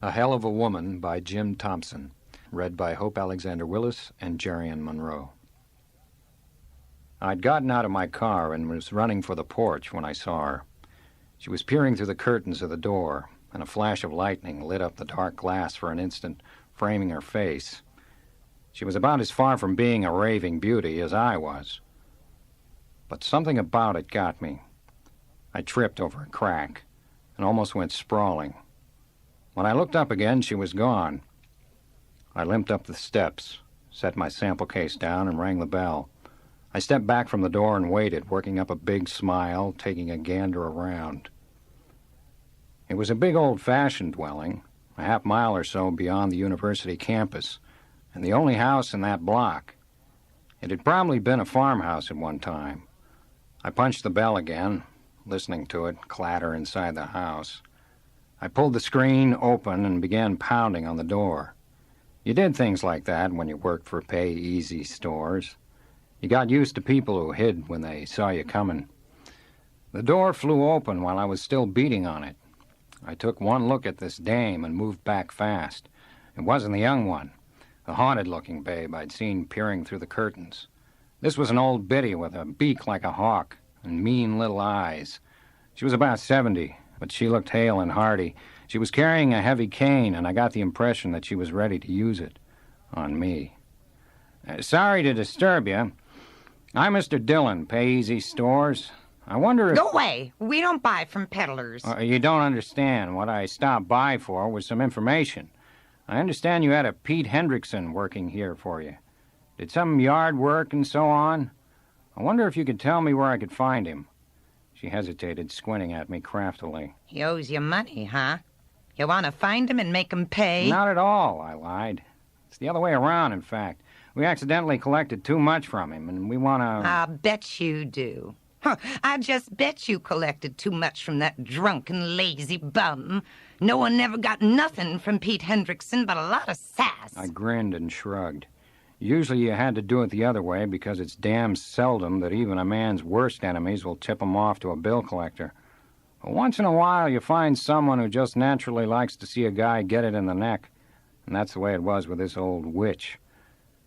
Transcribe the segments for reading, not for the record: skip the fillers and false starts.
A Hell of a Woman by Jim Thompson, read by Hope Alexander-Willis and Jerian Monroe. I'd gotten out of my car and was running for the porch when I saw her. She was peering through the curtains of the door, and a flash of lightning lit up the dark glass for an instant, framing her face. She was about as far from being a raving beauty as I was. But something about it got me. I tripped over a crack and almost went sprawling. When I looked up again, she was gone. I limped up the steps, set my sample case down, and rang the bell. I stepped back from the door and waited, working up a big smile, taking a gander around. It was a big old-fashioned dwelling, a half-mile or so beyond the university campus, and the only house in that block. It had probably been a farmhouse at one time. I punched the bell again, listening to it clatter inside the house. I pulled the screen open and began pounding on the door. You did things like that when you worked for pay-easy stores. You got used to people who hid when they saw you coming. The door flew open while I was still beating on it. I took one look at this dame and moved back fast. It wasn't the young one, the haunted-looking babe I'd seen peering through the curtains. This was an old biddy with a beak like a hawk and mean little eyes. She was about 70, but she looked hale and hearty. She was carrying a heavy cane, and I got the impression that she was ready to use it on me. Sorry to disturb you. I'm Mr. Dillon, Pay Easy Stores. I wonder if... Go away. We don't buy from peddlers. You don't understand. What I stopped by for was some information. I understand you had a Pete Hendrickson working here for you. Did some yard work and so on? I wonder if you could tell me where I could find him. She hesitated, squinting at me craftily. He owes you money, huh? You want to find him and make him pay? Not at all, I lied. It's the other way around, in fact. We accidentally collected too much from him, and we want to... I'll bet you do. Huh, I just bet you collected too much from that drunken, lazy bum. No one ever got nothing from Pete Hendrickson but a lot of sass. I grinned and shrugged. Usually you had to do it the other way because it's damn seldom that even a man's worst enemies will tip him off to a bill collector. But once in a while you find someone who just naturally likes to see a guy get it in the neck, and that's the way it was with this old witch.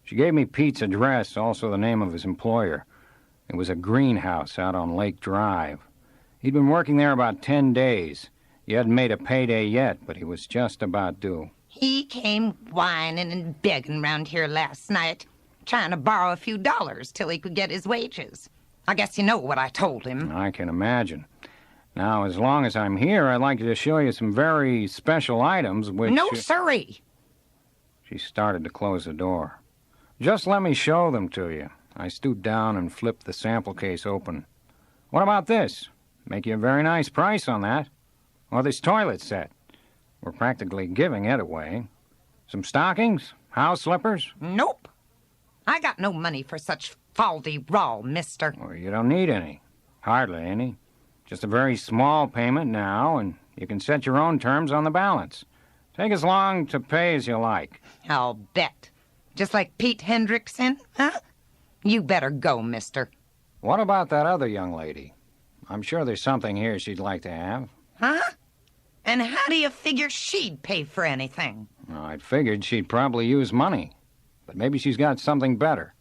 She gave me Pete's address, also the name of his employer. It was a greenhouse out on Lake Drive. He'd been working there about 10 days. He hadn't made a payday yet, but he was just about due. He came whining and begging round here last night, trying to borrow a few dollars till he could get his wages. I guess you know what I told him. I can imagine. Now, as long as I'm here, I'd like to show you some very special items which... No, sirree! She started to close the door. Just let me show them to you. I stooped down and flipped the sample case open. What about this? Make you a very nice price on that. Or this toilet set. We're practically giving it away. Some stockings? House slippers? Nope. I got no money for such faulty raw, mister. Well, you don't need any. Hardly any. Just a very small payment now, and you can set your own terms on the balance. Take as long to pay as you like. I'll bet. Just like Pete Hendrickson, huh? You better go, mister. What about that other young lady? I'm sure there's something here she'd like to have. Huh? And how do you figure she'd pay for anything? Well, I'd figured she'd probably use money, but maybe she's got something better.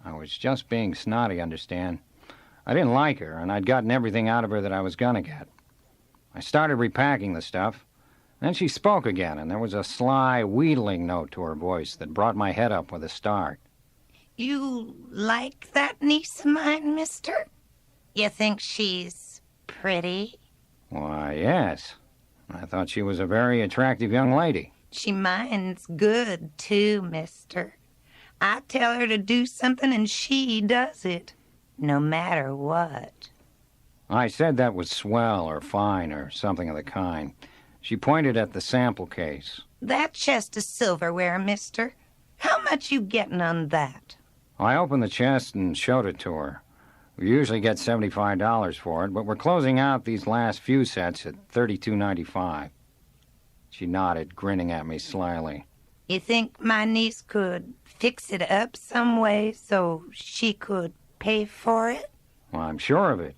I was just being snotty, understand. I didn't like her, and I'd gotten everything out of her that I was gonna get. I started repacking the stuff. Then she spoke again, and there was a sly, wheedling note to her voice that brought my head up with a start. You like that niece of mine, mister? You think she's pretty? Why, yes. I thought she was a very attractive young lady. She minds good, too, mister. I tell her to do something, and she does it, no matter what. I said that was swell or fine or something of the kind. She pointed at the sample case. That chest of silverware, mister. How much you getting on that? I opened the chest and showed it to her. We usually get $75 for it, but we're closing out these last few sets at $32.95. She nodded, grinning at me slyly. You think my niece could fix it up some way so she could pay for it? Well, I'm sure of it.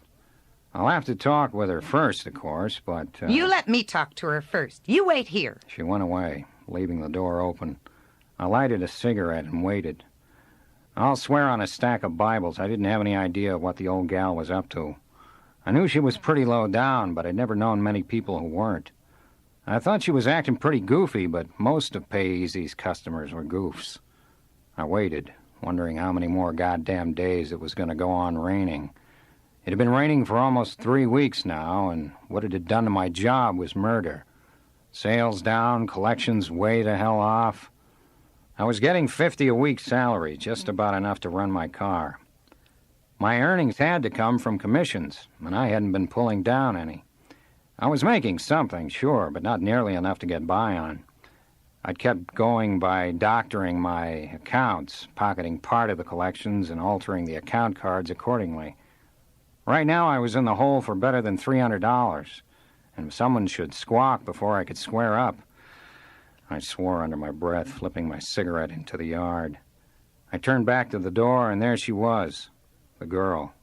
I'll have to talk with her first, of course, but... You let me talk to her first. You wait here. She went away, leaving the door open. I lighted a cigarette and waited. I'll swear on a stack of Bibles I didn't have any idea what the old gal was up to. I knew she was pretty low down, but I'd never known many people who weren't. I thought she was acting pretty goofy, but most of Pay Easy's customers were goofs. I waited, wondering how many more goddamn days it was going to go on raining. It had been raining for almost 3 weeks now, and what it had done to my job was murder. Sales down, collections way the hell off. I was getting $50 a week salary, just about enough to run my car. My earnings had to come from commissions, and I hadn't been pulling down any. I was making something, sure, but not nearly enough to get by on. I'd kept going by doctoring my accounts, pocketing part of the collections and altering the account cards accordingly. Right now I was in the hole for better than $300, and someone should squawk before I could square up. I swore under my breath, flipping my cigarette into the yard. I turned back to the door, and there she was, the girl.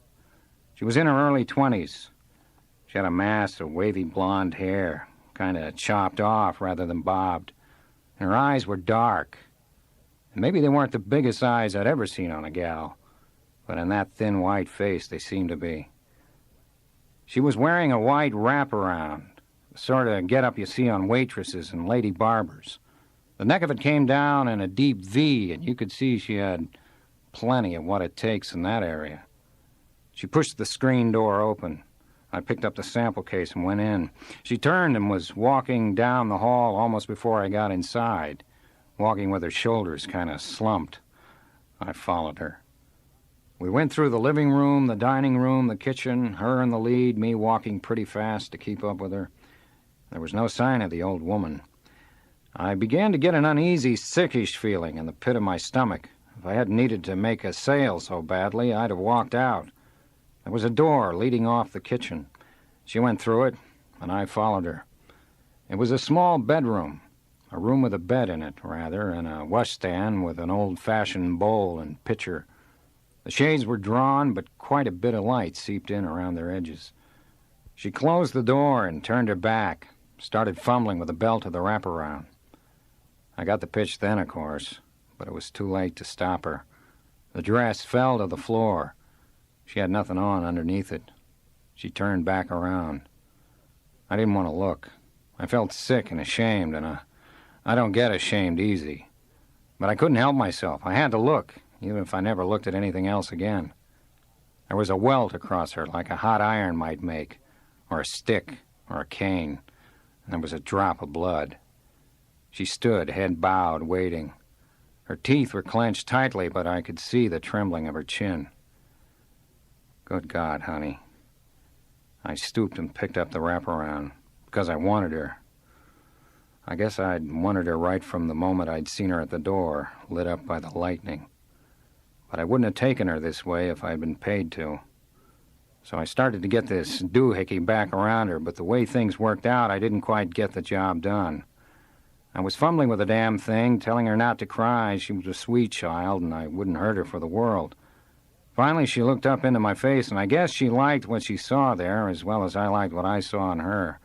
She was in her early 20s. She had a mass of wavy blonde hair, kind of chopped off rather than bobbed. And her eyes were dark. And maybe they weren't the biggest eyes I'd ever seen on a gal, but in that thin white face they seemed to be. She was wearing a white wraparound, the sort of get-up you see on waitresses and lady barbers. The neck of it came down in a deep V, and you could see she had plenty of what it takes in that area. She pushed the screen door open. I picked up the sample case and went in. She turned and was walking down the hall almost before I got inside, walking with her shoulders kind of slumped. I followed her. We went through the living room, the dining room, the kitchen, her in the lead, me walking pretty fast to keep up with her. There was no sign of the old woman. I began to get an uneasy, sickish feeling in the pit of my stomach. If I hadn't needed to make a sale so badly, I'd have walked out. There was a door leading off the kitchen. She went through it, and I followed her. It was a small bedroom, a room with a bed in it, rather, and a washstand with an old-fashioned bowl and pitcher. The shades were drawn, but quite a bit of light seeped in around their edges. She closed the door and turned her back, started fumbling with the belt of the wraparound. I got the pitch then, of course, but it was too late to stop her. The dress fell to the floor. She had nothing on underneath it. She turned back around. I didn't want to look. I felt sick and ashamed, and I don't get ashamed easy. But I couldn't help myself. I had to look, even if I never looked at anything else again. There was a welt across her like a hot iron might make, or a stick, or a cane, and there was a drop of blood. She stood, head bowed, waiting. Her teeth were clenched tightly, but I could see the trembling of her chin. Good God, honey. I stooped and picked up the wraparound, because I wanted her. I guess I'd wanted her right from the moment I'd seen her at the door, lit up by the lightning. But I wouldn't have taken her this way if I'd been paid to. So I started to get this doohickey back around her, but the way things worked out, I didn't quite get the job done. I was fumbling with the damn thing, telling her not to cry. She was a sweet child, and I wouldn't hurt her for the world. Finally, she looked up into my face, and I guess she liked what she saw there as well as I liked what I saw in her.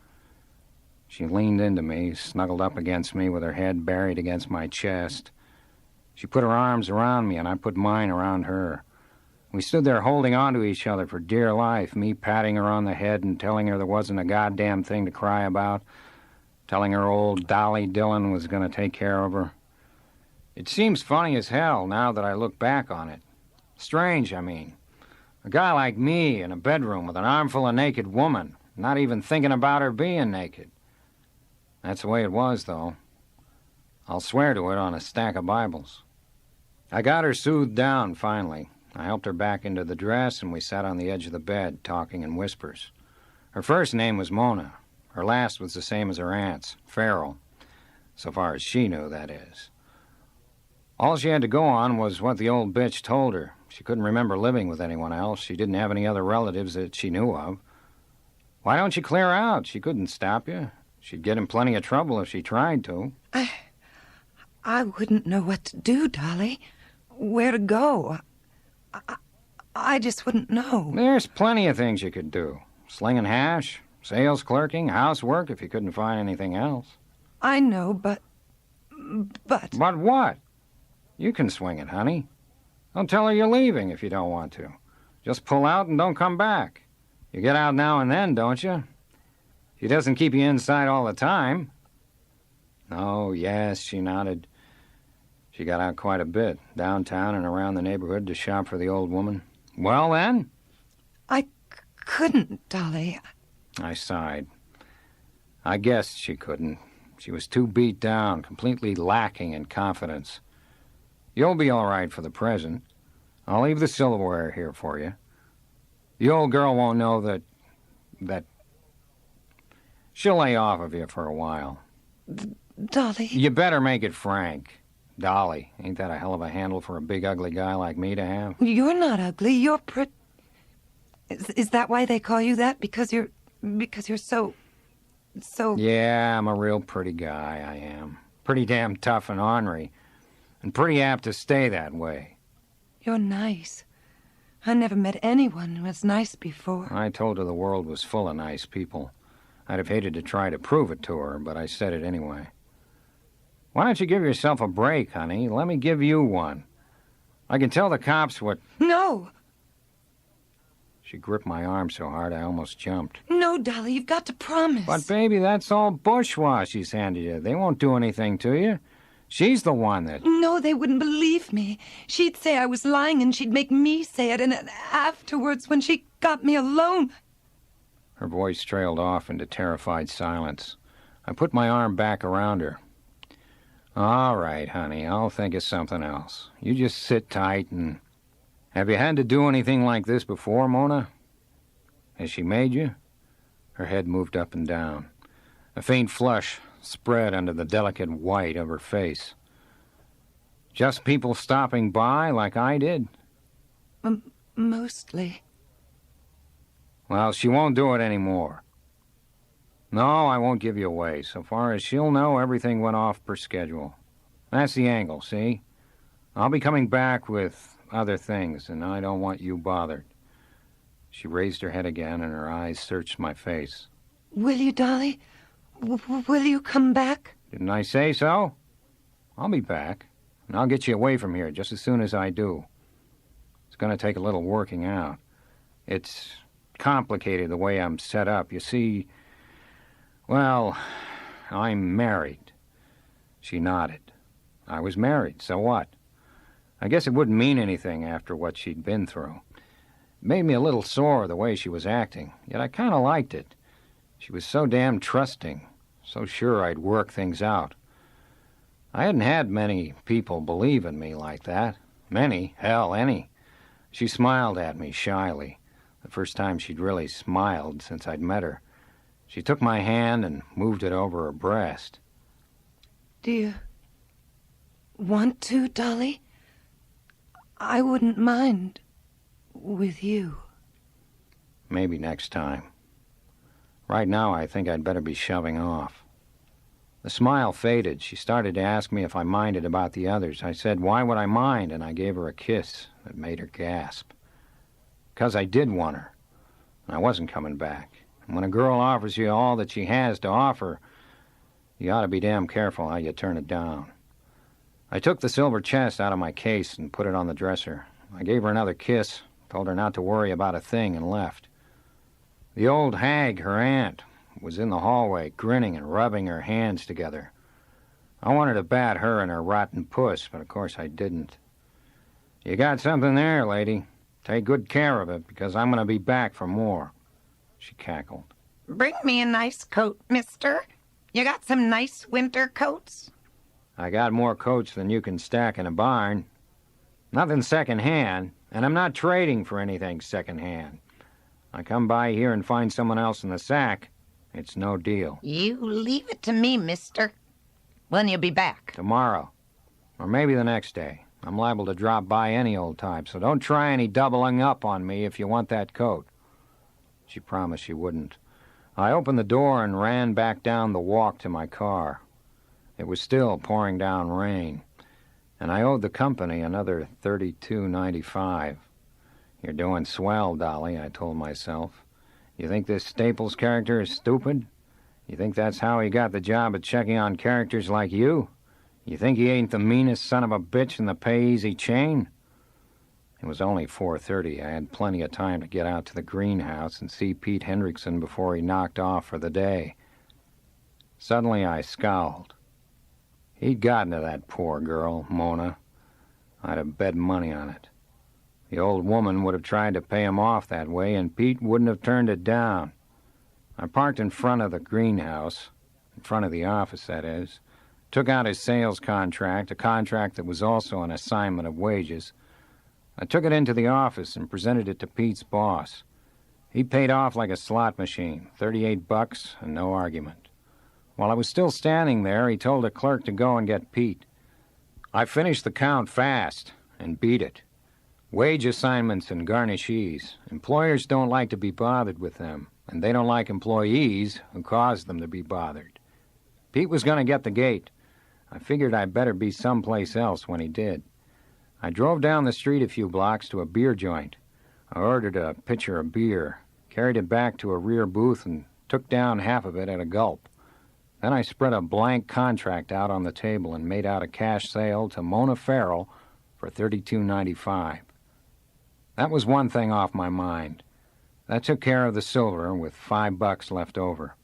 She leaned into me, snuggled up against me with her head buried against my chest. She put her arms around me, and I put mine around her. We stood there holding on to each other for dear life, me patting her on the head and telling her there wasn't a goddamn thing to cry about, telling her old Dolly Dillon was going to take care of her. It seems funny as hell now that I look back on it. Strange, I mean. A guy like me in a bedroom with an armful of naked woman, not even thinking about her being naked. That's the way it was, though. I'll swear to it on a stack of Bibles. I got her soothed down, finally. I helped her back into the dress, and we sat on the edge of the bed, talking in whispers. Her first name was Mona. Her last was the same as her aunt's, Farrell. So far as she knew, that is. All she had to go on was what the old bitch told her. She couldn't remember living with anyone else. She didn't have any other relatives that she knew of. Why don't you clear out? She couldn't stop you. She'd get in plenty of trouble if she tried to. I wouldn't know what to do, Dolly. Where to go. I just wouldn't know. There's plenty of things you could do. Slinging hash, sales clerking, housework if you couldn't find anything else. I know, but... But what? You can swing it, honey. Don't tell her you're leaving if you don't want to. Just pull out and don't come back. You get out now and then, don't you? She doesn't keep you inside all the time. Oh, yes, she nodded. She got out quite a bit, downtown and around the neighborhood to shop for the old woman. Well, then? I couldn't, Dolly. I sighed. I guessed she couldn't. She was too beat down, completely lacking in confidence. You'll be all right for the present. I'll leave the silverware here for you. The old girl won't know that... She'll lay off of you for a while. Dolly... You better make it frank. Dolly, ain't that a hell of a handle for a big, ugly guy like me to have? You're not ugly. You're pretty... Is that why they call you that? Because you're so... Yeah, I'm a real pretty guy, I am. Pretty damn tough and ornery. And pretty apt to stay that way. You're nice. I never met anyone who was nice before. I told her the world was full of nice people. I'd have hated to try to prove it to her, but I said it anyway. Why don't you give yourself a break, honey? Let me give you one. I can tell the cops what... No! She gripped my arm so hard I almost jumped. No, Dolly, you've got to promise. But, baby, that's all bourgeois she's handed you. They won't do anything to you. She's the one that... No, they wouldn't believe me. She'd say I was lying, and she'd make me say it, and afterwards, when she got me alone... Her voice trailed off into terrified silence. I put my arm back around her. All right, honey, I'll think of something else. You just sit tight and... Have you had to do anything like this before, Mona? Has she made you? Her head moved up and down. A faint flush spread under the delicate white of her face. Just people stopping by like I did? Mostly. Well, she won't do it anymore. No, I won't give you away. So far as she'll know, everything went off per schedule. That's the angle, see? I'll be coming back with other things, and I don't want you bothered. She raised her head again, and her eyes searched my face. Will you, Dolly? Will you come back? Didn't I say so? I'll be back, and I'll get you away from here just as soon as I do. It's going to take a little working out. It's complicated the way I'm set up. You see, well, I'm married. She nodded. I was married, so what? I guess it wouldn't mean anything after what she'd been through. It made me a little sore the way she was acting, yet I kind of liked it. She was so damn trusting, so sure I'd work things out. I hadn't had many people believe in me like that. Many, hell, any. She smiled at me shyly, the first time she'd really smiled since I'd met her. She took my hand and moved it over her breast. Do you want to, Dolly? I wouldn't mind with you. Maybe next time. Right now, I think I'd better be shoving off. The smile faded. She started to ask me if I minded about the others. I said, why would I mind? And I gave her a kiss that made her gasp. Because I did want her. And I wasn't coming back. And when a girl offers you all that she has to offer, you ought to be damn careful how you turn it down. I took the silver chest out of my case and put it on the dresser. I gave her another kiss, told her not to worry about a thing, and left. The old hag, her aunt, was in the hallway, grinning and rubbing her hands together. I wanted to bat her and her rotten puss, but of course I didn't. You got something there, lady. Take good care of it, because I'm going to be back for more. She cackled. Bring me a nice coat, mister. You got some nice winter coats? I got more coats than you can stack in a barn. Nothing second-hand, and I'm not trading for anything second-hand. I come by here and find someone else in the sack. It's no deal. You leave it to me, mister. When you'll be back? Tomorrow. Or maybe the next day. I'm liable to drop by any old time, so don't try any doubling up on me if you want that coat. She promised she wouldn't. I opened the door and ran back down the walk to my car. It was still pouring down rain, and I owed the company another $32.95. You're doing swell, Dolly, I told myself. You think this Staples character is stupid? You think that's how he got the job of checking on characters like you? You think he ain't the meanest son of a bitch in the pay-easy chain? It was only 4:30. I had plenty of time to get out to the greenhouse and see Pete Hendrickson before he knocked off for the day. Suddenly I scowled. He'd gotten to that poor girl, Mona. I'd have bet money on it. The old woman would have tried to pay him off that way, and Pete wouldn't have turned it down. I parked in front of the greenhouse, in front of the office, that is, took out his sales contract, a contract that was also an assignment of wages. I took it into the office and presented it to Pete's boss. He paid off like a slot machine, $38 and no argument. While I was still standing there, he told a clerk to go and get Pete. I finished the count fast and beat it. Wage assignments and garnishees. Employers don't like to be bothered with them, and they don't like employees who cause them to be bothered. Pete was going to get the gate. I figured I'd better be someplace else when he did. I drove down the street a few blocks to a beer joint. I ordered a pitcher of beer, carried it back to a rear booth, and took down half of it at a gulp. Then I spread a blank contract out on the table and made out a cash sale to Mona Farrell for $32.95. That was one thing off my mind. That took care of the silver with $5 left over.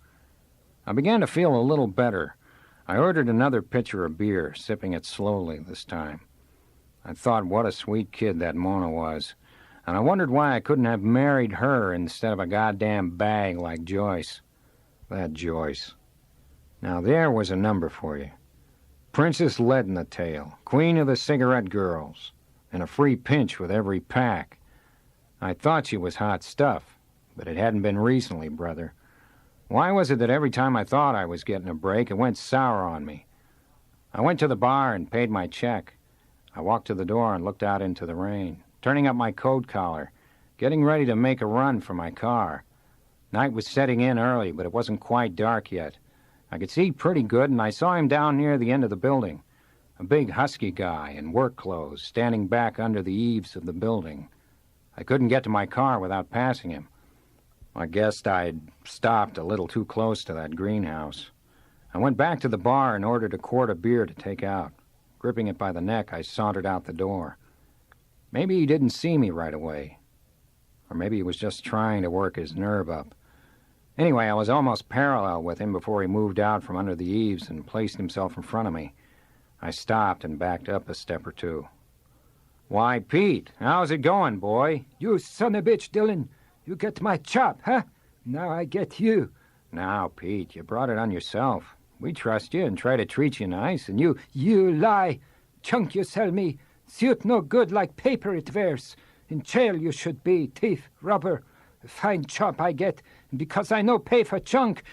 I began to feel a little better. I ordered another pitcher of beer, sipping it slowly this time. I thought what a sweet kid that Mona was, and I wondered why I couldn't have married her instead of a goddamn bag like Joyce. That Joyce. Now there was a number for you. Princess Lead in the Tail, queen of the cigarette girls, and a free pinch with every pack. I thought she was hot stuff, but it hadn't been recently, brother. Why was it that every time I thought I was getting a break, it went sour on me? I went to the bar and paid my check. I walked to the door and looked out into the rain, turning up my coat collar, getting ready to make a run for my car. Night was setting in early, but it wasn't quite dark yet. I could see pretty good, and I saw him down near the end of the building, a big husky guy in work clothes, standing back under the eaves of the building. I couldn't get to my car without passing him. I guessed I'd stopped a little too close to that greenhouse. I went back to the bar and ordered a quart of beer to take out. Gripping it by the neck, I sauntered out the door. Maybe he didn't see me right away. Or maybe he was just trying to work his nerve up. Anyway, I was almost parallel with him before he moved out from under the eaves and placed himself in front of me. I stopped and backed up a step or two. "Why, Pete, how's it going, boy?" "You son of a bitch, Dillon. You get my chop, huh? Now I get you." "Now, Pete, you brought it on yourself. We trust you and try to treat you nice, and You lie. Chunk you sell me. Suit no good like paper it wears. In jail you should be, thief, robber. A fine chop I get, and because I no pay for chunk,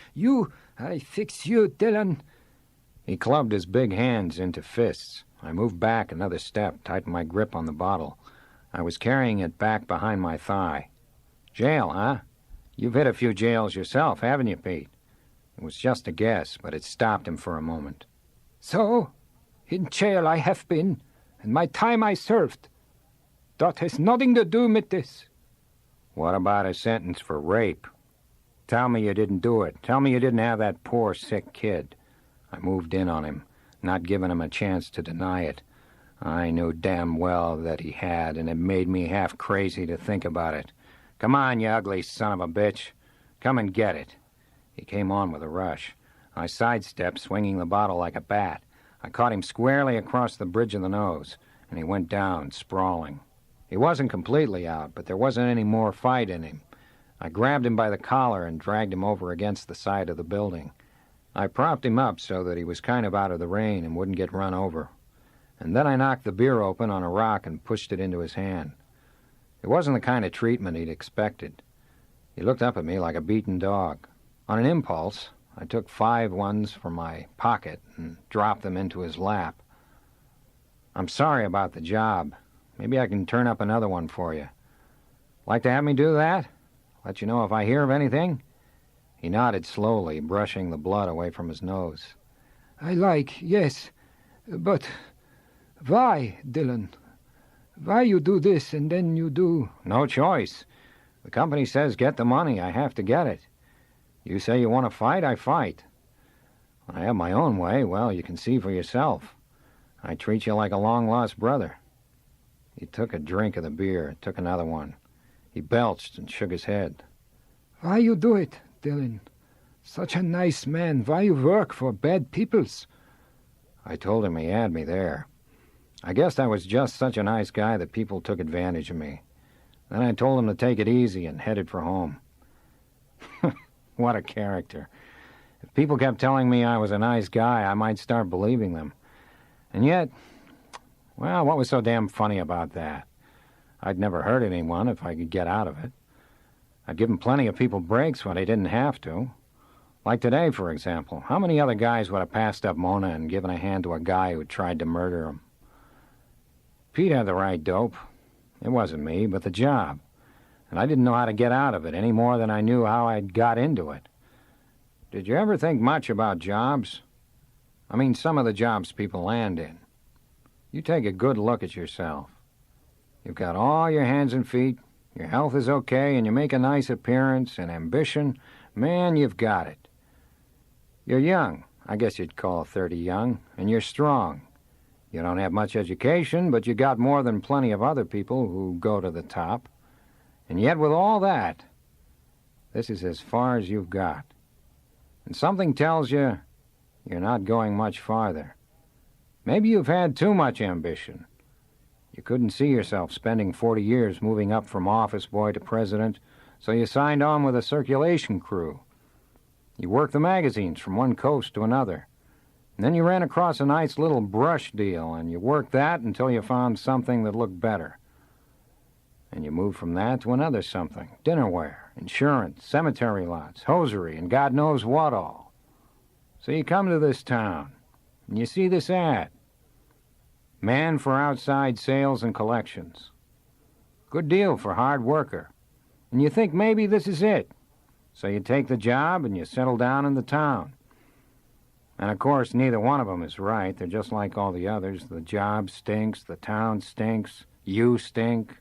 I fix you, Dillon." He clubbed his big hands into fists. I moved back another step, tightened my grip on the bottle. I was carrying it back behind my thigh. "Jail, huh? You've hit a few jails yourself, haven't you, Pete?" It was just a guess, but it stopped him for a moment. "So? In jail I have been, and my time I served. That has nothing to do with this." "What about a sentence for rape? Tell me you didn't do it. Tell me you didn't have that poor, sick kid." I moved in on him, not giving him a chance to deny it. I knew damn well that he had, and it made me half crazy to think about it. "Come on, you ugly son of a bitch. Come and get it." He came on with a rush. I sidestepped, swinging the bottle like a bat. I caught him squarely across the bridge of the nose, and he went down, sprawling. He wasn't completely out, but there wasn't any more fight in him. I grabbed him by the collar and dragged him over against the side of the building. I propped him up so that he was kind of out of the rain and wouldn't get run over. And then I knocked the beer open on a rock and pushed it into his hand. It wasn't the kind of treatment he'd expected. He looked up at me like a beaten dog. On an impulse, I took 5 ones from my pocket and dropped them into his lap. "I'm sorry about the job. Maybe I can turn up another one for you. Like to have me do that? Let you know if I hear of anything?" He nodded slowly, brushing the blood away from his nose. "I like, yes. But why, Dillon? Why you do this and then you do?" "No choice. The company says get the money. I have to get it. You say you want to fight, I fight. When I have my own way, well, you can see for yourself. I treat you like a long-lost brother." He took a drink of the beer, took another one. He belched and shook his head. Why you do it, Dylan? Such a nice man. Why you work for bad peoples? I told him he had me there. I guessed I was just such a nice guy that people took advantage of me. Then I told him to take it easy and headed for home. What a character. If people kept telling me I was a nice guy, I might start believing them. And yet, well, what was so damn funny about that? I'd never hurt anyone if I could get out of it. I'd given plenty of people breaks when they didn't have to. Like today, for example. How many other guys would have passed up Mona and given a hand to a guy who tried to murder him? Pete had the right dope. It wasn't me, but the job. And I didn't know how to get out of it any more than I knew how I'd got into it. Did you ever think much about jobs? I mean, some of the jobs people land in. You take a good look at yourself. You've got all your hands and feet, your health is okay, and you make a nice appearance and ambition. Man, you've got it. You're young. I guess you'd call 30 young. And you're strong. You don't have much education, but you got more than plenty of other people who go to the top. And yet with all that, this is as far as you've got. And something tells you you're not going much farther. Maybe you've had too much ambition. You couldn't see yourself spending 40 years moving up from office boy to president, so you signed on with a circulation crew. You worked the magazines from one coast to another. And then you ran across a nice little brush deal, and you worked that until you found something that looked better. And you moved from that to another something. Dinnerware, insurance, cemetery lots, hosiery, and God knows what all. So you come to this town, and you see this ad. Man for outside sales and collections. Good deal for hard worker. And you think maybe this is it. So you take the job and you settle down in the town. And of course, neither one of them is right. They're just like all the others. The job stinks, the town stinks, you stink,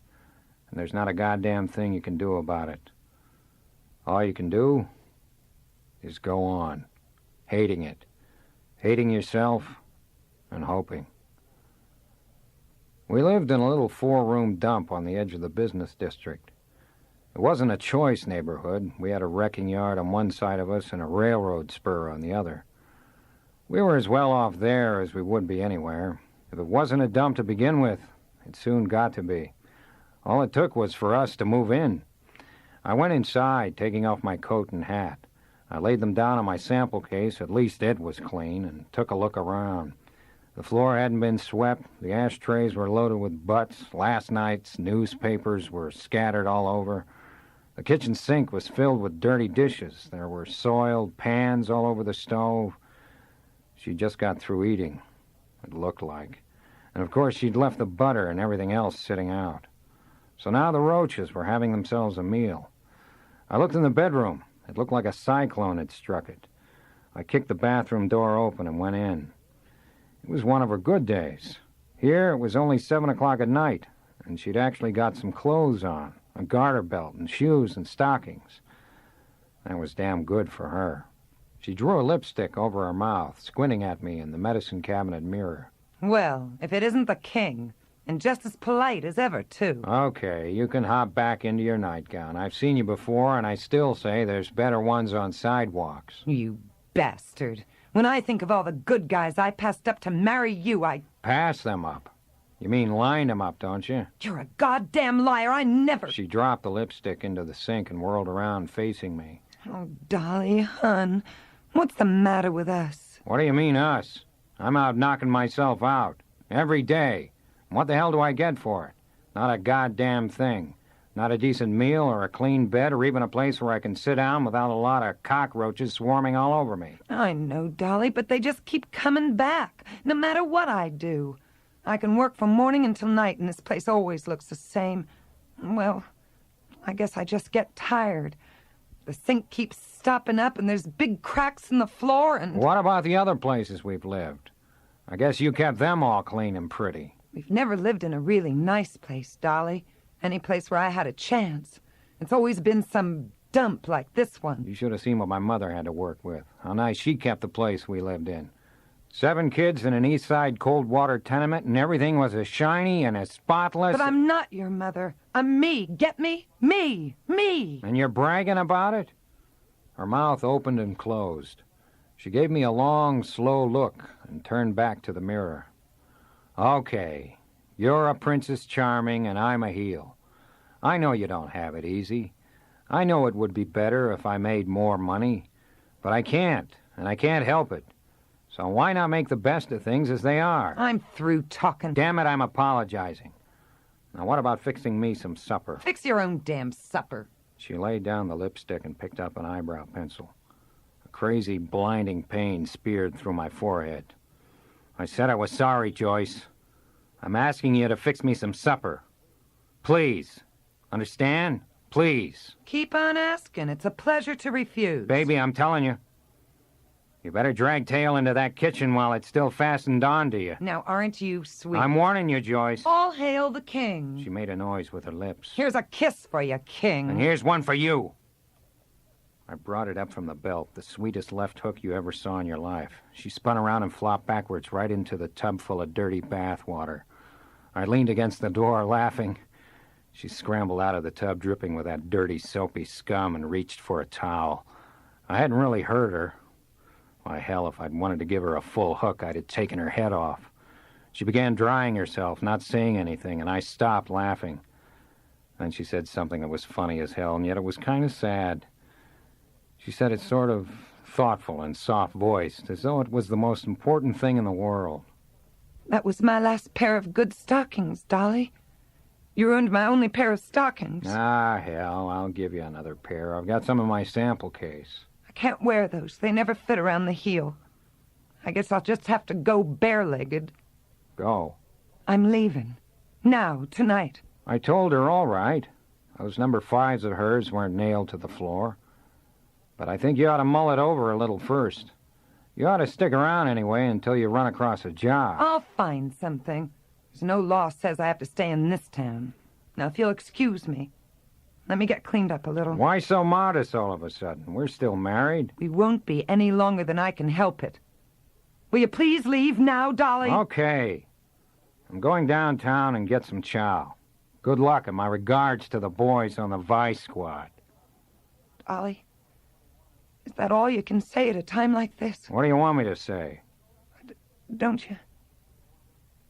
and there's not a goddamn thing you can do about it. All you can do is go on, hating it, hating yourself, and hoping. We lived in a little 4-room dump on the edge of the business district. It wasn't a choice neighborhood. We had a wrecking yard on one side of us and a railroad spur on the other. We were as well off there as we would be anywhere. If it wasn't a dump to begin with, it soon got to be. All it took was for us to move in. I went inside, taking off my coat and hat. I laid them down on my sample case, at least it was clean, and took a look around. The floor hadn't been swept, the ashtrays were loaded with butts, last night's newspapers were scattered all over. The kitchen sink was filled with dirty dishes. There were soiled pans all over the stove. She'd just got through eating, it looked like. And of course she'd left the butter and everything else sitting out. So now the Roaches were having themselves a meal. I looked in the bedroom. It looked like a cyclone had struck it. I kicked the bathroom door open and went in. It was one of her good days. Here it was only 7 o'clock at night, and she'd actually got some clothes on, a garter belt and shoes and stockings. That was damn good for her. She drew a lipstick over her mouth, squinting at me in the medicine cabinet mirror. Well, if it isn't the king, and just as polite as ever, too. Okay, you can hop back into your nightgown. I've seen you before, and I still say there's better ones on sidewalks. You bastard. When I think of all the good guys I passed up to marry you, I... Pass them up. You mean line them up, don't you? You're a goddamn liar. I never... She dropped the lipstick into the sink and whirled around, facing me. Oh, Dolly, hon, what's the matter with us? What do you mean, us? I'm out knocking myself out. Every day. What the hell do I get for it? Not a goddamn thing. Not a decent meal or a clean bed or even a place where I can sit down without a lot of cockroaches swarming all over me. I know, Dolly, but they just keep coming back, no matter what I do. I can work from morning until night, and this place always looks the same. Well, I guess I just get tired. The sink keeps stopping up, and there's big cracks in the floor, and... What about the other places we've lived? I guess you kept them all clean and pretty. We've never lived in a really nice place, Dolly. Any place where I had a chance. It's always been some dump like this one. You should have seen what my mother had to work with. How nice she kept the place we lived in. 7 kids in an East Side cold water tenement, and everything was as shiny and as spotless. But I'm not your mother. I'm me. Get me? Me. Me. And you're bragging about it? Her mouth opened and closed. She gave me a long, slow look and turned back to the mirror. Okay, you're a Princess Charming and I'm a heel. I know you don't have it easy. I know it would be better if I made more money, but I can't, and I can't help it. So why not make the best of things as they are? I'm through talking. Damn it, I'm apologizing. Now what about fixing me some supper? Fix your own damn supper. She laid down the lipstick and picked up an eyebrow pencil. A crazy, blinding pain speared through my forehead. I said I was sorry, Joyce. I'm asking you to fix me some supper. Please. Understand? Please. Keep on asking. It's a pleasure to refuse. Baby, I'm telling you. You better drag tail into that kitchen while it's still fastened onto you. Now, aren't you sweet? I'm warning you, Joyce. All hail the king. She made a noise with her lips. Here's a kiss for you, king. And here's one for you. I brought it up from the belt, the sweetest left hook you ever saw in your life. She spun around and flopped backwards right into the tub full of dirty bath water. I leaned against the door, laughing. She scrambled out of the tub, dripping with that dirty, soapy scum, and reached for a towel. I hadn't really hurt her. Why, hell, if I'd wanted to give her a full hook, I'd have taken her head off. She began drying herself, not saying anything, and I stopped laughing. Then she said something that was funny as hell, and yet it was kind of sad. She said it sort of thoughtful and soft-voiced, as though it was the most important thing in the world. That was my last pair of good stockings, Dolly. You ruined my only pair of stockings. Ah, hell, I'll give you another pair. I've got some in my sample case. I can't wear those. They never fit around the heel. I guess I'll just have to go bare-legged. Go. I'm leaving. Now, tonight. I told her all right. Those number 5s of hers weren't nailed to the floor. But I think you ought to mull it over a little first. You ought to stick around anyway until you run across a job. I'll find something. There's no law says I have to stay in this town. Now, if you'll excuse me, let me get cleaned up a little. Why so modest all of a sudden? We're still married. We won't be any longer than I can help it. Will you please leave now, Dolly? Okay. I'm going downtown and get some chow. Good luck and my regards to the boys on the Vice Squad. Dolly, is that all you can say at a time like this? What do you want me to say? Don't you?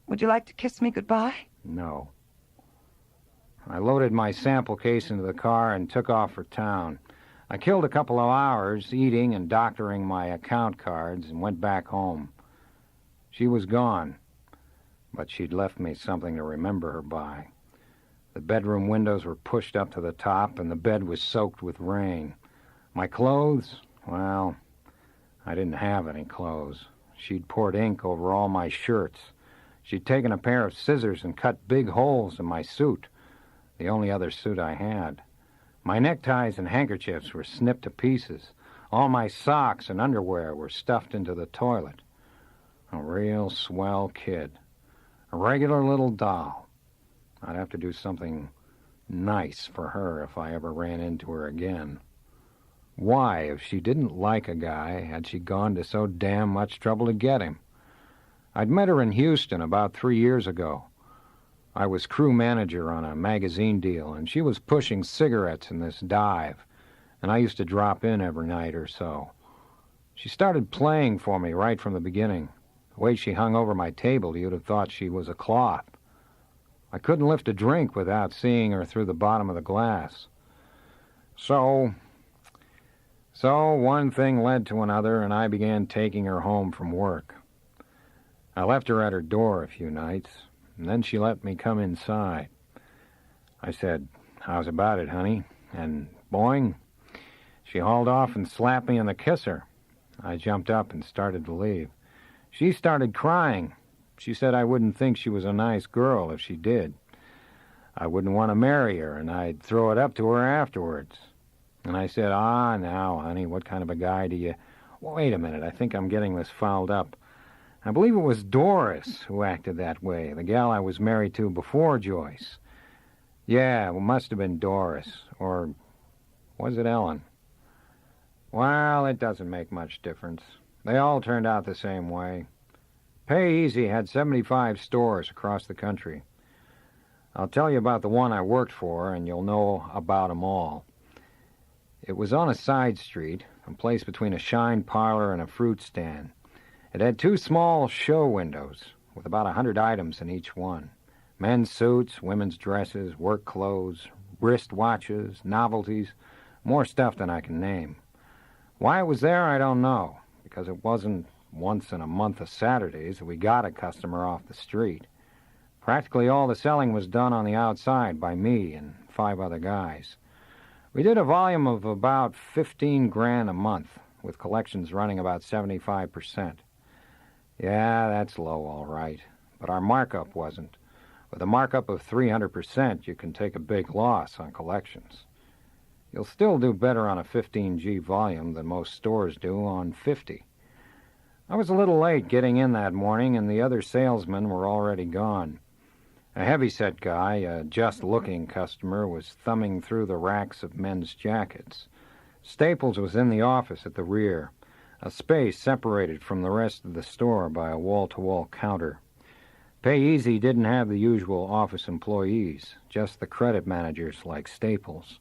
Would you like to kiss me goodbye? No. I loaded my sample case into the car and took off for town. I killed a couple of hours eating and doctoring my account cards and went back home. She was gone, but she'd left me something to remember her by. The bedroom windows were pushed up to the top and the bed was soaked with rain. My clothes? Well, I didn't have any clothes. She'd poured ink over all my shirts. She'd taken a pair of scissors and cut big holes in my suit, the only other suit I had. My neckties and handkerchiefs were snipped to pieces. All my socks and underwear were stuffed into the toilet. A real swell kid. A regular little doll. I'd have to do something nice for her if I ever ran into her again. Why, if she didn't like a guy, had she gone to so damn much trouble to get him? I'd met her in Houston about 3 years ago. I was crew manager on a magazine deal, and she was pushing cigarettes in this dive, and I used to drop in every night or so. She started playing for me right from the beginning. The way she hung over my table, you'd have thought she was a cloth. I couldn't lift a drink without seeing her through the bottom of the glass. So one thing led to another, and I began taking her home from work. I left her at her door a few nights, and then she let me come inside. I said, "How's about it, honey?" And boing, she hauled off and slapped me in the kisser. I jumped up and started to leave. She started crying. She said I wouldn't think she was a nice girl if she did. I wouldn't want to marry her, and I'd throw it up to her afterwards. And I said, now, honey, what kind of a guy do you... Wait a minute, I think I'm getting this fouled up. I believe it was Doris who acted that way, the gal I was married to before Joyce. Yeah, it must have been Doris, or Was it Ellen? Well, it doesn't make much difference. They all turned out the same way. Pay Easy had 75 stores across the country. I'll tell you about the one I worked for, and you'll know about 'em all. It was on a side street, a place between a shine parlor and a fruit stand. It had 2 small show windows with about 100 items in each one. Men's suits, women's dresses, work clothes, wrist watches, novelties, more stuff than I can name. Why it was there, I don't know, because it wasn't once in a month of Saturdays that we got a customer off the street. Practically all the selling was done on the outside by me and 5 other guys. We did a volume of about 15 grand a month, with collections running about 75%. Yeah, that's low, all right, but our markup wasn't. With a markup of 300%, you can take a big loss on collections. You'll still do better on a 15G volume than most stores do on 50. I was a little late getting in that morning, and the other salesmen were already gone. A heavy-set guy, a just-looking customer, was thumbing through the racks of men's jackets. Staples was in the office at the rear, a space separated from the rest of the store by a wall-to-wall counter. Pay Easy didn't have the usual office employees, just the credit managers like Staples.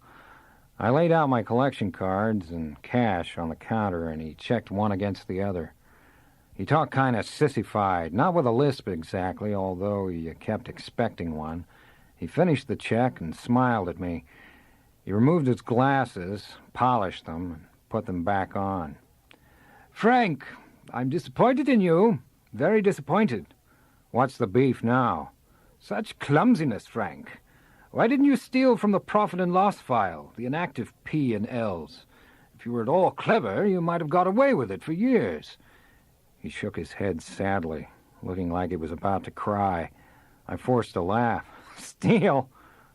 I laid out my collection cards and cash on the counter, and he checked one against the other. He talked kind of sissified, not with a lisp exactly, although you kept expecting one. He finished the check and smiled at me. He removed his glasses, polished them, and put them back on. Frank, I'm disappointed in you. Very disappointed. What's the beef now? Such clumsiness, Frank. Why didn't you steal from the profit and loss file, the inactive P and L's? If you were at all clever, you might have got away with it for years. He shook his head sadly, looking like he was about to cry. I forced a laugh. Steal?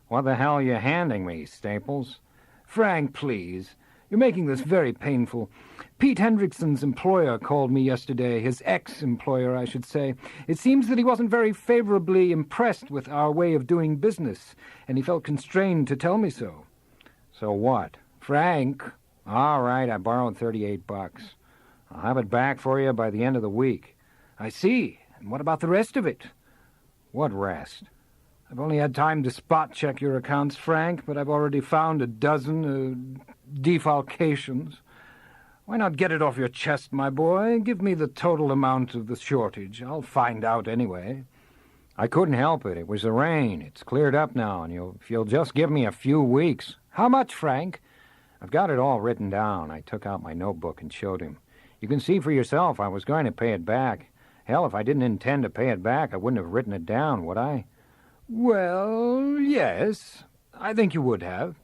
What the hell are you handing me, Staples? Frank, please. You're making this very painful. Pete Hendrickson's employer called me yesterday, his ex-employer, I should say. It seems that he wasn't very favorably impressed with our way of doing business, and he felt constrained to tell me so. So what? Frank. All right, I borrowed $38. I'll have it back for you by the end of the week. I see. And what about the rest of it? What rest? I've only had time to spot-check your accounts, Frank, but I've already found a dozen defalcations. Why not get it off your chest, my boy? Give me the total amount of the shortage. I'll find out anyway. I couldn't help it. It was the rain. It's cleared up now, and if you'll just give me a few weeks. How much, Frank? I've got it all written down. I took out my notebook and showed him. You can see for yourself I was going to pay it back. Hell, if I didn't intend to pay it back, I wouldn't have written it down, would I? Well, yes. I think you would have.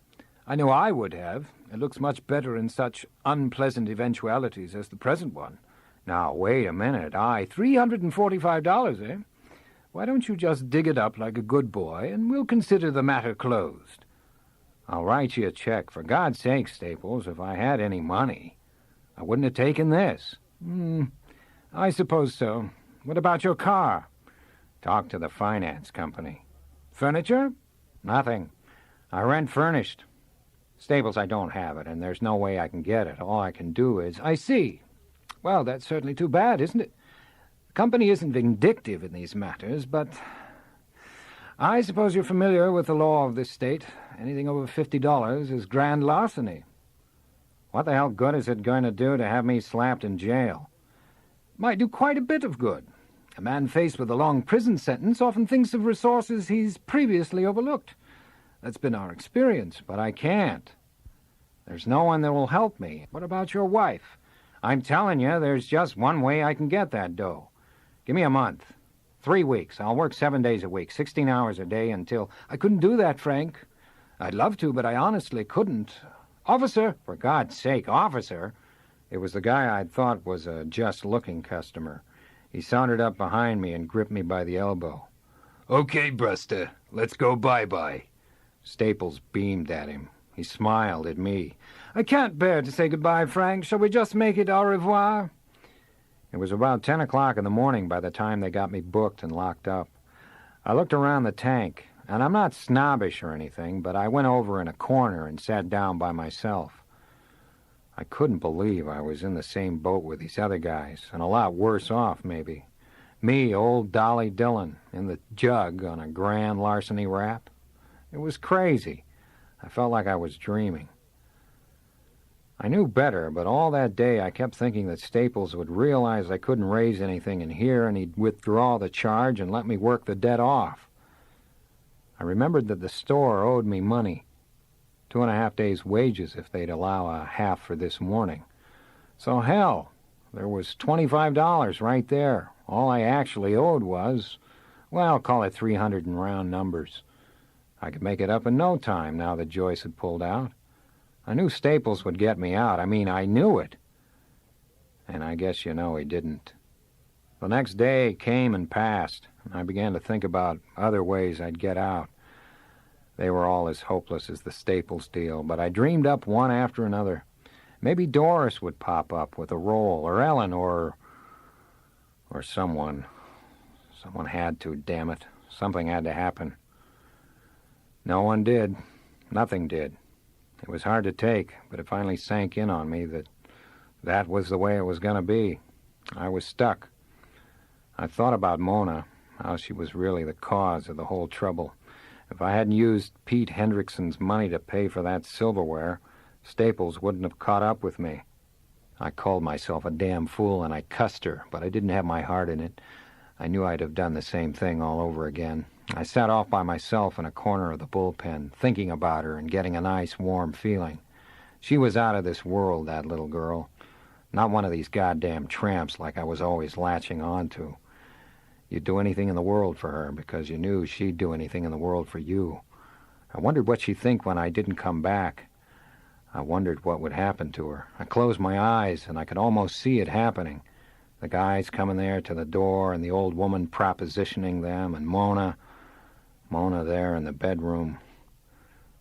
I know I would have. It looks much better in such unpleasant eventualities as the present one. Now, wait a minute. $345, eh? Why don't you just dig it up like a good boy, and we'll consider the matter closed. I'll write you a check. For God's sake, Staples, if I had any money, I wouldn't have taken this. I suppose so. What about your car? Talk to the finance company. Furniture? Nothing. I rent furnished. Staples, I don't have it, and there's no way I can get it. All I can do is... I see. Well, that's certainly too bad, isn't it? The company isn't vindictive in these matters, but... I suppose you're familiar with the law of this state. Anything over $50 is grand larceny. What the hell good is it going to do to have me slapped in jail? Might do quite a bit of good. A man faced with a long prison sentence often thinks of resources he's previously overlooked. That's been our experience. But I can't. There's no one that will help me. What about your wife? I'm telling you, there's just one way I can get that dough. Give me a month. 3 weeks. I'll work 7 days a week, 16 hours a day until... I couldn't do that, Frank. I'd love to, but I honestly couldn't. Officer! For God's sake, officer! It was the guy I'd thought was a just-looking customer. He sauntered up behind me and gripped me by the elbow. Okay, Buster, let's go bye-bye. Staples beamed at him. He smiled at me. I can't bear to say goodbye, Frank. Shall we just make it au revoir? It was about 10 o'clock in the morning by the time they got me booked and locked up. I looked around the tank. and I'm not snobbish or anything, but I went over in a corner and sat down by myself. I couldn't believe I was in the same boat with these other guys, and a lot worse off, maybe. Me, old Dolly Dillon, in the jug on a grand larceny rap. It was crazy. I felt like I was dreaming. I knew better, but all that day I kept thinking that Staples would realize I couldn't raise anything in here, and he'd withdraw the charge and let me work the debt off. I remembered that the store owed me money, 2.5 days' wages if they'd allow a half for this morning. So hell, there was $25 right there. All I actually owed was, well, call it 300 in round numbers. I could make it up in no time now that Joyce had pulled out. I knew Staples would get me out. I mean, I knew it. And I guess you know he didn't. The next day came and passed, and I began to think about other ways I'd get out. They were all as hopeless as the Staples deal, but I dreamed up one after another. Maybe Doris would pop up with a roll, or Ellen, or someone. Someone had to, damn it. Something had to happen. No one did. Nothing did. It was hard to take, but it finally sank in on me that that was the way it was going to be. I was stuck. I thought about Mona, how she was really the cause of the whole trouble. If I hadn't used Pete Hendrickson's money to pay for that silverware, Staples wouldn't have caught up with me. I called myself a damn fool, and I cussed her, but I didn't have my heart in it. I knew I'd have done the same thing all over again. I sat off by myself in a corner of the bullpen, thinking about her and getting a nice, warm feeling. She was out of this world, that little girl. Not one of these goddamn tramps like I was always latching on to. You'd do anything in the world for her because you knew she'd do anything in the world for you. I wondered what she'd think when I didn't come back. I wondered what would happen to her. I closed my eyes, and I could almost see it happening. The guys coming there to the door, and the old woman propositioning them, and Mona there in the bedroom.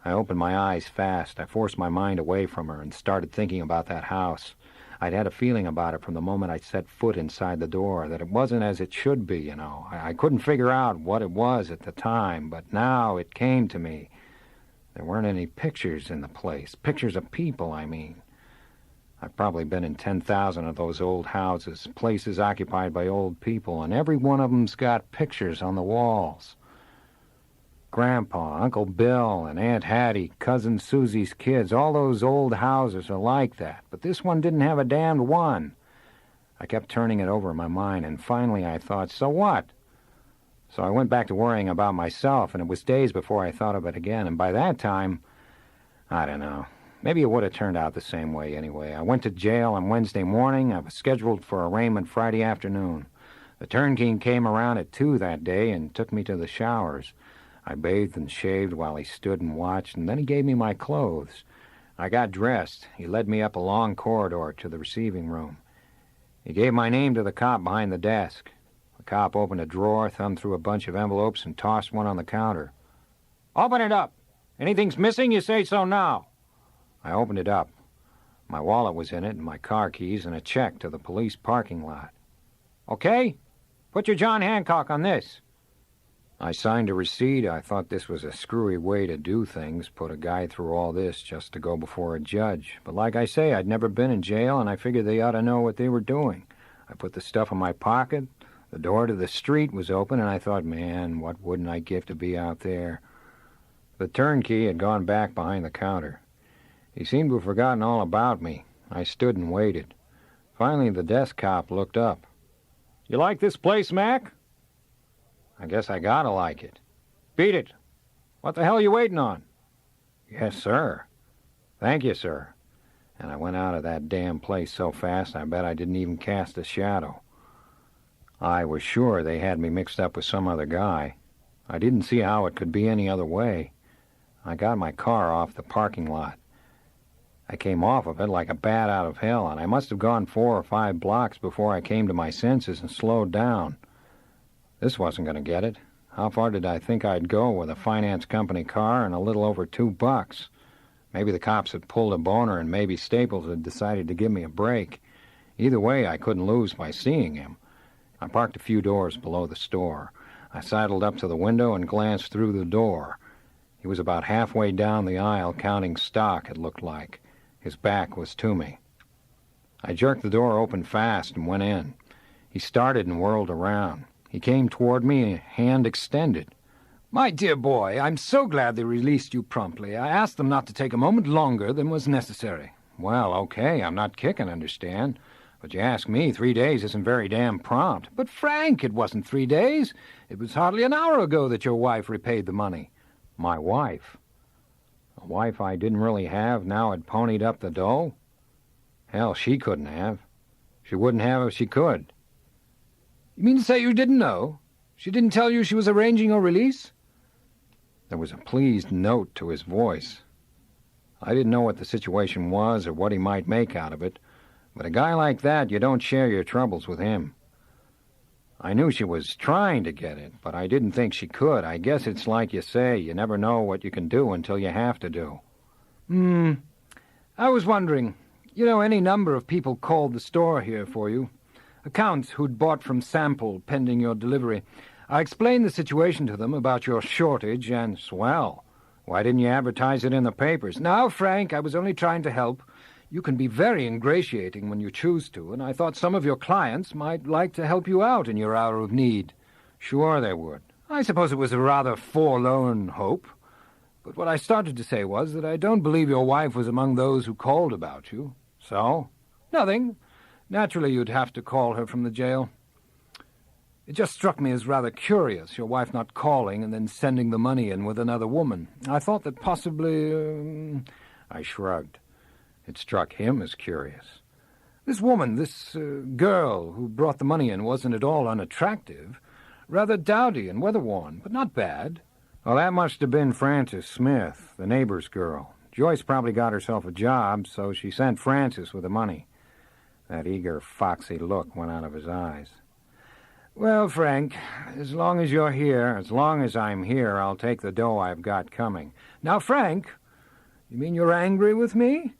I opened my eyes fast. I forced my mind away from her and started thinking about that house. I'd had a feeling about it from the moment I set foot inside the door, that it wasn't as it should be, you know. I couldn't figure out what it was at the time, but now it came to me. There weren't any pictures in the place. Pictures of people, I mean. I've probably been in 10,000 of those old houses, places occupied by old people, and every one of them's got pictures on the walls. Grandpa, Uncle Bill, and Aunt Hattie, Cousin Susie's kids, all those old houses are like that, but this one didn't have a damned one. I kept turning it over in my mind, and finally I thought, so what? So I went back to worrying about myself, and it was days before I thought of it again, and by that time, I don't know. Maybe it would have turned out the same way anyway. I went to jail on Wednesday morning. I was scheduled for arraignment Friday afternoon. The turnkey came around at 2 that day and took me to the showers. I bathed and shaved while he stood and watched, and then he gave me my clothes. I got dressed. He led me up a long corridor to the receiving room. He gave my name to the cop behind the desk. The cop opened a drawer, thumbed through a bunch of envelopes, and tossed one on the counter. "Open it up. Anything's missing, you say so now." I opened it up. My wallet was in it, and my car keys, and a check to the police parking lot. "Okay? Put your John Hancock on this." I signed a receipt. I thought this was a screwy way to do things, put a guy through all this just to go before a judge. But like I say, I'd never been in jail, and I figured they ought to know what they were doing. I put the stuff in my pocket. The door to the street was open, and I thought, man, what wouldn't I give to be out there? The turnkey had gone back behind the counter. He seemed to have forgotten all about me. I stood and waited. Finally, the desk cop looked up. "You like this place, Mac?" "I guess I gotta like it." "Beat it. What the hell are you waiting on?" "Yes, sir." "Thank you, sir." And I went out of that damn place so fast I bet I didn't even cast a shadow. I was sure they had me mixed up with some other guy. I didn't see how it could be any other way. I got my car off the parking lot. I came off of it like a bat out of hell, and I must have gone 4 or 5 blocks before I came to my senses and slowed down. This wasn't going to get it. How far did I think I'd go with a finance company car and a little over $2? Maybe the cops had pulled a boner, and maybe Staples had decided to give me a break. Either way, I couldn't lose by seeing him. I parked a few doors below the store. I sidled up to the window and glanced through the door. He was about halfway down the aisle, counting stock, it looked like. His back was to me. I jerked the door open fast and went in. He started and whirled around. He came toward me, hand extended. My dear boy, I'm so glad they released you promptly. I asked them not to take a moment longer than was necessary. Well, okay, I'm not kicking, understand? But you ask me, 3 days isn't very damn prompt. But, Frank, it wasn't 3 days. It was hardly an hour ago that your wife repaid the money. My wife? A wife I didn't really have now had ponied up the dough? Hell, she couldn't have. She wouldn't have if she could. You mean to say you didn't know? She didn't tell you she was arranging your release? There was a pleased note to his voice. I didn't know what the situation was or what he might make out of it, but a guy like that, you don't share your troubles with him. I knew she was trying to get it, but I didn't think she could. I guess it's like you say, you never know what you can do until you have to do. I was wondering, any number of people called the store here for you. Accounts who'd bought from Sample pending your delivery. I explained the situation to them about your shortage and... Swell. Why didn't you advertise it in the papers? Now, Frank, I was only trying to help. You can be very ingratiating when you choose to, and I thought some of your clients might like to help you out in your hour of need. Sure they would. I suppose it was a rather forlorn hope. But what I started to say was that I don't believe your wife was among those who called about you. So? Nothing. Naturally, you'd have to call her from the jail. It just struck me as rather curious, your wife not calling and then sending the money in with another woman. I thought that possibly... I shrugged. It struck him as curious. This woman, this girl who brought the money in, wasn't at all unattractive. Rather dowdy and weather-worn, but not bad. Well, that must have been Frances Smith, the neighbor's girl. Joyce probably got herself a job, so she sent Frances with the money. That eager, foxy look went out of his eyes. Well, Frank, as long as you're here... As long as I'm here, I'll take the dough I've got coming. Now, Frank, you mean you're angry with me?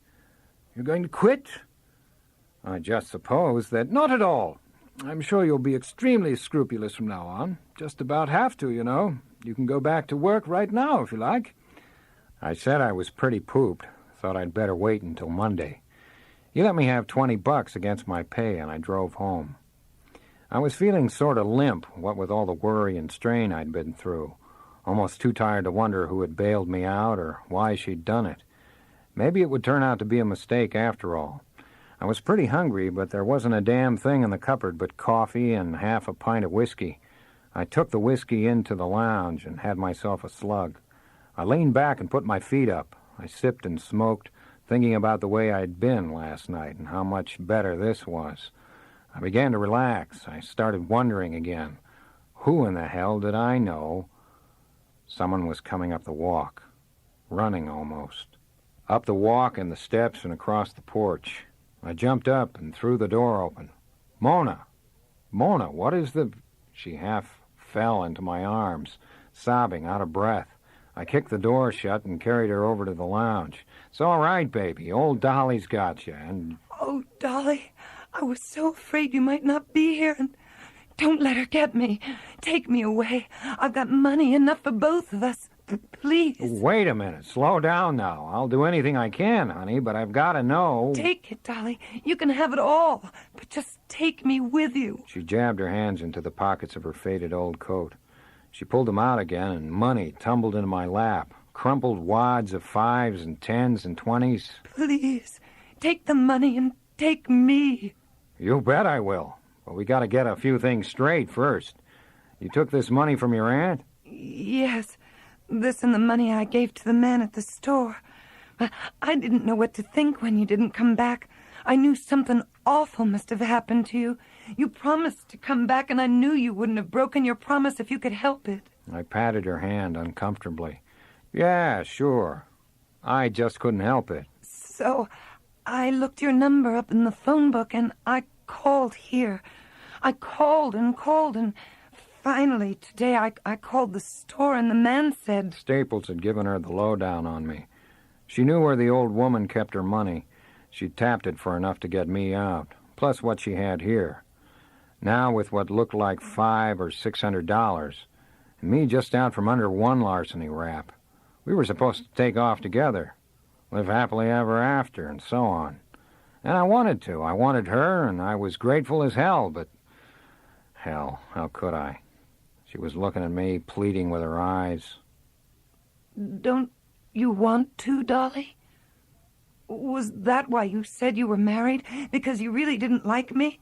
You're going to quit? I just suppose that... Not at all. I'm sure you'll be extremely scrupulous from now on. Just about have to, you know. You can go back to work right now, if you like. I said I was pretty pooped. Thought I'd better wait until Monday. He let me have $20 against my pay, and I drove home. I was feeling sort of limp, what with all the worry and strain I'd been through. Almost too tired to wonder who had bailed me out or why she'd done it. Maybe it would turn out to be a mistake after all. I was pretty hungry, but there wasn't a damn thing in the cupboard but coffee and half a pint of whiskey. I took the whiskey into the lounge and had myself a slug. I leaned back and put my feet up. I sipped and smoked, thinking about the way I'd been last night and how much better this was. I began to relax. I started wondering again. Who in the hell did I know? Someone was coming up the walk. Running, almost. Up the walk and the steps and across the porch. I jumped up and threw the door open. Mona! Mona, what is the... She half fell into my arms, sobbing, out of breath. I kicked the door shut and carried her over to the lounge. It's all right, baby. Old Dolly's got you, and... Oh, Dolly, I was so afraid you might not be here, and don't let her get me. Take me away. I've got money enough for both of us. Please. Wait a minute. Slow down now. I'll do anything I can, honey, but I've got to know... Take it, Dolly. You can have it all, but just take me with you. She jabbed her hands into the pockets of her faded old coat. She pulled them out again, and money tumbled into my lap. Crumpled wads of 5s and 10s and 20s. Please, take the money and take me. You bet I will. But we got to get a few things straight first. You took this money from your aunt? Yes, this and the money I gave to the man at the store. I didn't know what to think when you didn't come back. I knew something awful must have happened to you. You promised to come back, and I knew you wouldn't have broken your promise if you could help it. I patted her hand uncomfortably. Yeah, sure. I just couldn't help it. So I looked your number up in the phone book, and I called here. I called, and finally today I called the store, and the man said... Staples had given her the lowdown on me. She knew where the old woman kept her money. She'd tapped it for enough to get me out, plus what she had here. Now, with what looked like $500 or $600, and me just out from under one larceny rap. We were supposed to take off together, live happily ever after, and so on. And I wanted to. I wanted her, and I was grateful as hell, but... Hell, how could I? She was looking at me, pleading with her eyes. Don't you want to, Dolly? Was that why you said you were married? Because you really didn't like me?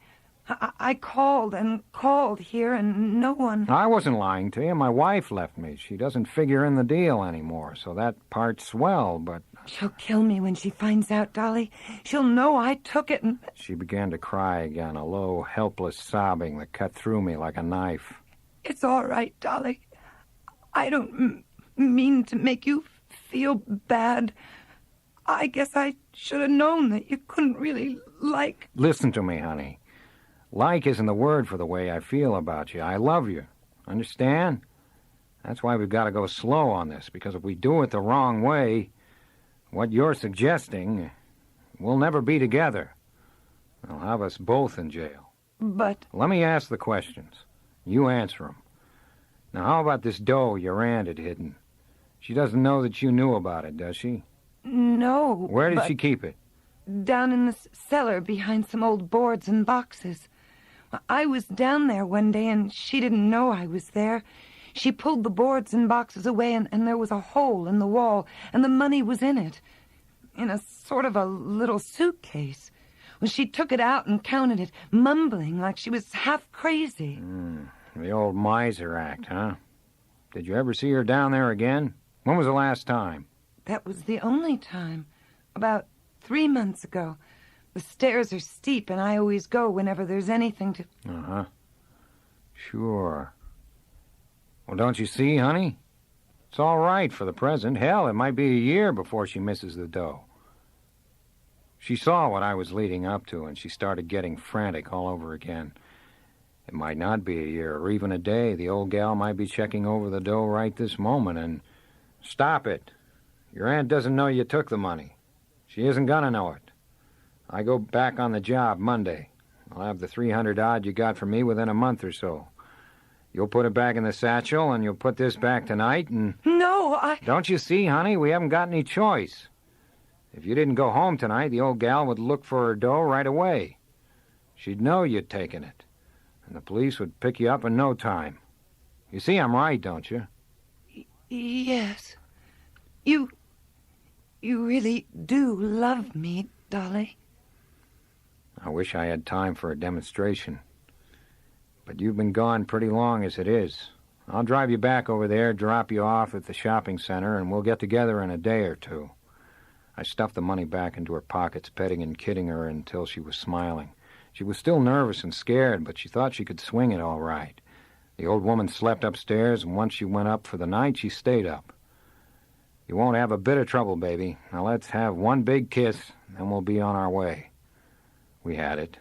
I called and called here, and no one... I wasn't lying to you. My wife left me. She doesn't figure in the deal anymore, so that part's swell, but... She'll kill me when she finds out, Dolly. She'll know I took it and... She began to cry again, a low, helpless sobbing that cut through me like a knife. It's all right, Dolly. I don't mean to make you feel bad. I guess I should have known that you couldn't really like... Listen to me, honey. Like isn't the word for the way I feel about you. I love you. Understand? That's why we've got to go slow on this, because if we do it the wrong way, what you're suggesting, we'll never be together. They'll have us both in jail. But... Let me ask the questions. You answer them. Now, how about this dough your aunt had hidden? She doesn't know that you knew about it, does she? No. Where did she keep it? Down in the cellar behind some old boards and boxes. I was down there one day, and she didn't know I was there. She pulled the boards and boxes away, and there was a hole in the wall, and the money was in it, in a sort of a little suitcase. Well, she took it out and counted it, mumbling like she was half crazy. The old miser act, huh? Did you ever see her down there again? When was the last time? That was the only time. About 3 months ago. The stairs are steep, and I always go whenever there's anything to... Uh-huh. Sure. Well, don't you see, honey? It's all right for the present. Hell, it might be a year before she misses the dough. She saw what I was leading up to, and she started getting frantic all over again. It might not be a year or even a day. The old gal might be checking over the dough right this moment, and... Stop it. Your aunt doesn't know you took the money. She isn't gonna know it. I go back on the job Monday. I'll have the 300-odd you got from me within a month or so. You'll put it back in the satchel, and you'll put this back tonight, and... No, Don't you see, honey? We haven't got any choice. If you didn't go home tonight, the old gal would look for her dough right away. She'd know you'd taken it, and the police would pick you up in no time. You see I'm right, don't you? Yes. You really do love me, Dolly. I wish I had time for a demonstration. But you've been gone pretty long as it is. I'll drive you back over there, drop you off at the shopping center, and we'll get together in a day or two. I stuffed the money back into her pockets, petting and kidding her until she was smiling. She was still nervous and scared, but she thought she could swing it all right. The old woman slept upstairs, and once she went up for the night, she stayed up. You won't have a bit of trouble, baby. Now let's have one big kiss, then we'll be on our way. We had it.